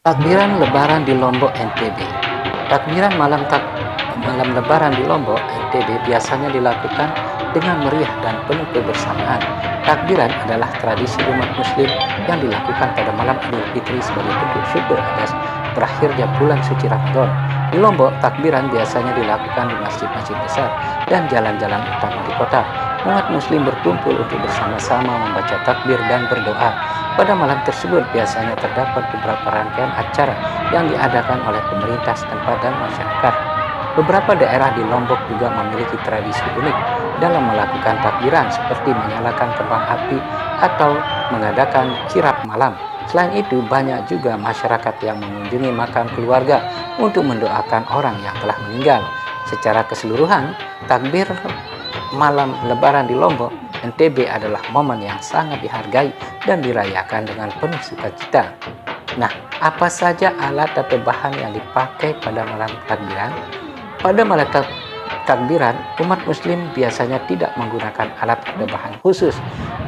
Takbiran Lebaran di Lombok NTB. Takbiran malam Lebaran di Lombok NTB biasanya dilakukan dengan meriah dan penuh kebersamaan. Takbiran adalah tradisi umat Muslim yang dilakukan pada malam Idul Fitri sebagai bentuk syukur atas berakhirnya bulan suci Ramadan. Di Lombok, takbiran biasanya dilakukan di masjid-masjid besar dan jalan-jalan utama di kota. Umat Muslim berkumpul untuk bersama-sama membaca takbir dan berdoa. Pada malam tersebut biasanya terdapat beberapa rangkaian acara yang diadakan oleh pemerintah setempat dan masyarakat. Beberapa daerah di Lombok juga memiliki tradisi unik dalam melakukan takbiran seperti menyalakan kembang api atau mengadakan kirap malam. Selain itu, banyak juga masyarakat yang mengunjungi makam keluarga untuk mendoakan orang yang telah meninggal. Secara keseluruhan, takbir malam Lebaran di Lombok NTB adalah momen yang sangat dihargai dan dirayakan dengan penuh sukacita. Nah, apa saja alat atau bahan yang dipakai pada malam takbiran? Pada malam takbiran, umat Muslim biasanya tidak menggunakan alat atau bahan khusus,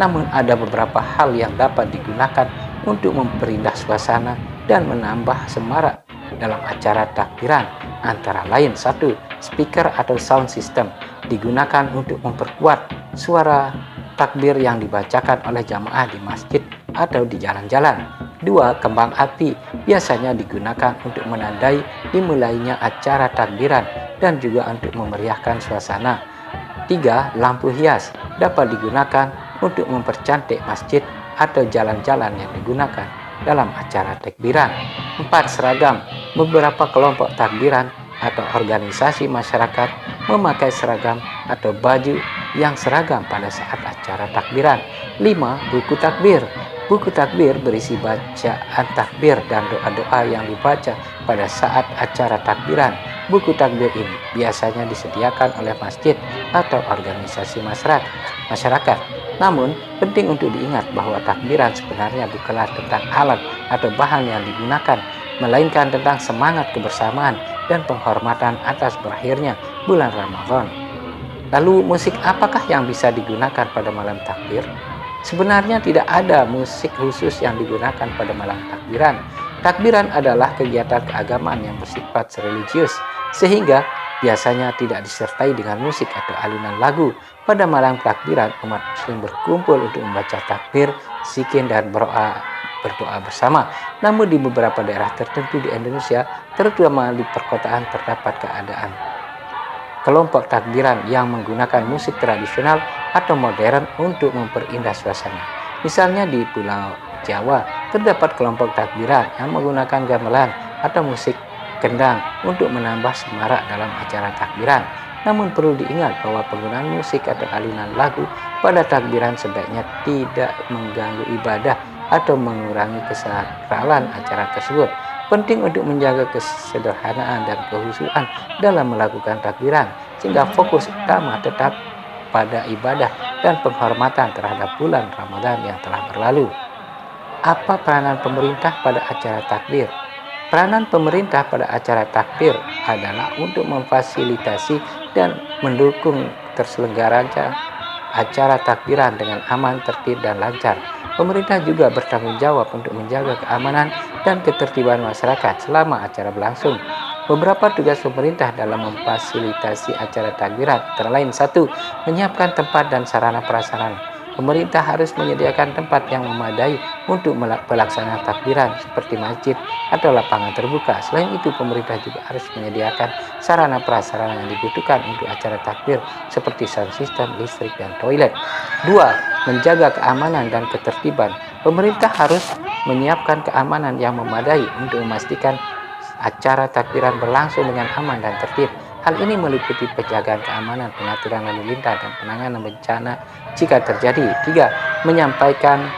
namun ada beberapa hal yang dapat digunakan untuk memperindah suasana dan menambah semarak dalam acara takbiran. Antara lain, 1. Speaker atau sound system digunakan untuk memperkuat suara takbir yang dibacakan oleh jamaah di masjid atau di jalan-jalan. 2. Kembang api biasanya digunakan untuk menandai dimulainya acara takbiran dan juga untuk memeriahkan suasana. 3. Lampu hias dapat digunakan untuk mempercantik masjid atau jalan-jalan yang digunakan dalam acara takbiran. 4. Seragam. Beberapa kelompok takbiran atau organisasi masyarakat memakai seragam atau baju yang seragam pada saat acara takbiran. 5. Buku takbir. Buku takbir berisi bacaan takbir dan doa-doa yang dibaca pada saat acara takbiran. Buku takbir ini biasanya disediakan oleh masjid atau organisasi masyarakat. Namun, penting untuk diingat bahwa takbiran sebenarnya bukanlah tentang alat atau bahan yang digunakan, melainkan tentang semangat kebersamaan dan penghormatan atas berakhirnya bulan Ramadan. Lalu, musik apakah yang bisa digunakan pada malam takbir? Sebenarnya tidak ada musik khusus yang digunakan pada malam takbiran. Takbiran adalah kegiatan keagamaan yang bersifat religius, sehingga biasanya tidak disertai dengan musik atau alunan lagu. Pada malam takbiran, umat Muslim berkumpul untuk membaca takbir, zikir, dan berdoa bersama. Namun di beberapa daerah tertentu di Indonesia, terutama di perkotaan, terdapat keadaan kelompok takbiran yang menggunakan musik tradisional atau modern untuk memperindah suasana. Misalnya di Pulau Jawa, terdapat kelompok takbiran yang menggunakan gamelan atau musik kendang untuk menambah semarak dalam acara takbiran. Namun perlu diingat bahwa penggunaan musik atau alunan lagu pada takbiran sebaiknya tidak mengganggu ibadah atau mengurangi kesakralan acara tersebut. Penting untuk menjaga kesederhanaan dan kehusuan dalam melakukan takbiran, sehingga fokus utama tetap pada ibadah dan penghormatan terhadap bulan Ramadan yang telah berlalu. Apa peranan pemerintah pada acara takbir? Peranan pemerintah pada acara takbir adalah untuk memfasilitasi dan mendukung terselenggaranya acara takbiran dengan aman, tertib, dan lancar. Pemerintah juga bertanggung jawab untuk menjaga keamanan dan ketertiban masyarakat selama acara berlangsung. Beberapa tugas pemerintah dalam memfasilitasi acara takbiran antara lain: 1. Menyiapkan tempat dan sarana prasarana. Pemerintah harus menyediakan tempat yang memadai untuk pelaksanaan takbiran seperti masjid atau lapangan terbuka. Selain itu, pemerintah juga harus menyediakan sarana prasarana yang dibutuhkan untuk acara takbir seperti sound system, listrik, dan toilet. 2. Menjaga keamanan dan ketertiban. Pemerintah harus menyiapkan keamanan yang memadai untuk memastikan acara takbiran berlangsung dengan aman dan tertib. Hal ini meliputi penjagaan keamanan, pengaturan lalu lintas, dan penanganan bencana jika terjadi. 3. Menyampaikan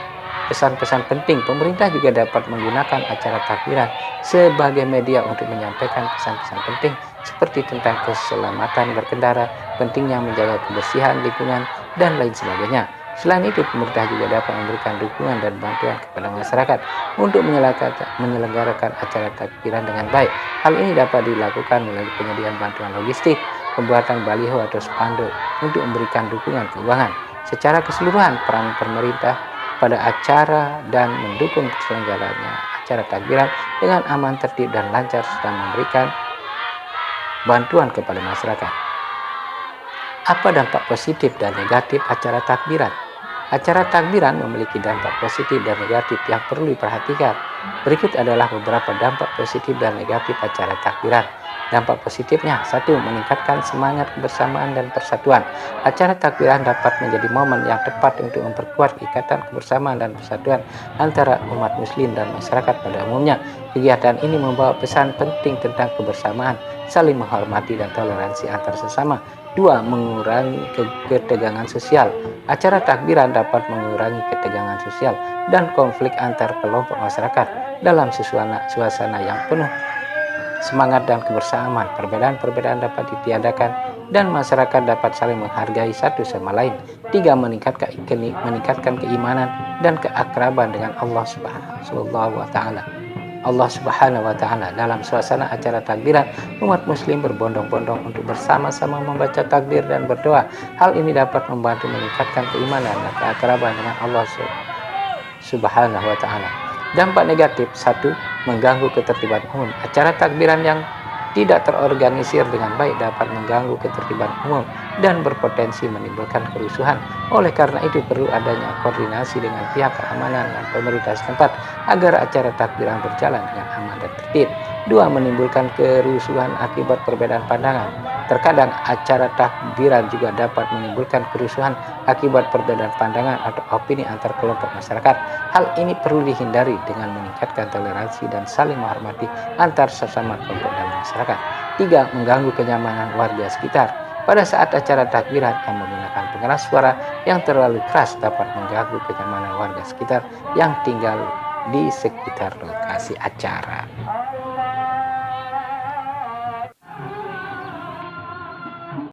pesan-pesan penting. Pemerintah juga dapat menggunakan acara takbiran sebagai media untuk menyampaikan pesan-pesan penting seperti tentang keselamatan berkendara, pentingnya menjaga kebersihan lingkungan, dan lain sebagainya. Selain itu, pemerintah juga dapat memberikan dukungan dan bantuan kepada masyarakat untuk menyelenggarakan acara takbiran dengan baik. Hal ini dapat dilakukan melalui penyediaan bantuan logistik, pembuatan baliho atau spanduk untuk memberikan dukungan keuangan. Secara keseluruhan, peran pemerintah pada acara dan mendukung terselenggaranya acara takbiran dengan aman, tertib, dan lancar serta memberikan bantuan kepada masyarakat. Apa dampak positif dan negatif acara takbiran? Acara takbiran memiliki dampak positif dan negatif yang perlu diperhatikan. Berikut adalah beberapa dampak positif dan negatif acara takbiran. Dampak positifnya, 1. Meningkatkan semangat kebersamaan dan persatuan. Acara takbiran dapat menjadi momen yang tepat untuk memperkuat ikatan kebersamaan dan persatuan antara umat muslim dan masyarakat pada umumnya. Kegiatan ini membawa pesan penting tentang kebersamaan, saling menghormati, dan toleransi antar sesama. 2. Mengurangi ketegangan sosial. Acara takbiran dapat mengurangi ketegangan sosial dan konflik antar kelompok masyarakat dalam suasana yang penuh semangat dan kebersamaan. Perbedaan-perbedaan dapat ditiadakan dan masyarakat dapat saling menghargai satu sama lain. 3. Meningkatkan keimanan dan keakraban dengan Allah Subhanahu wa Ta'ala. Dalam suasana acara takbiran, umat muslim berbondong-bondong untuk bersama-sama membaca takbir dan berdoa. Hal ini dapat membantu meningkatkan keimanan dan keakraban dengan Allah Subhanahu wa Ta'ala. Dampak negatif, 1. Mengganggu ketertiban umum. Acara takbiran yang tidak terorganisir dengan baik dapat mengganggu ketertiban umum dan berpotensi menimbulkan kerusuhan. Oleh karena itu perlu adanya koordinasi dengan pihak keamanan dan pemerintah setempat agar acara takbiran berjalan dengan aman dan tertib. 2. Menimbulkan kerusuhan akibat perbedaan pandangan. Terkadang acara takbiran juga dapat menimbulkan kerusuhan akibat perbedaan pandangan atau opini antar kelompok masyarakat. Hal ini perlu dihindari dengan meningkatkan toleransi dan saling menghormati antar sesama kelompok dalam masyarakat. 3. Mengganggu kenyamanan warga sekitar. Pada saat acara takbiran yang menggunakan pengeras suara yang terlalu keras dapat mengganggu kenyamanan warga sekitar yang tinggal di sekitar lokasi acara.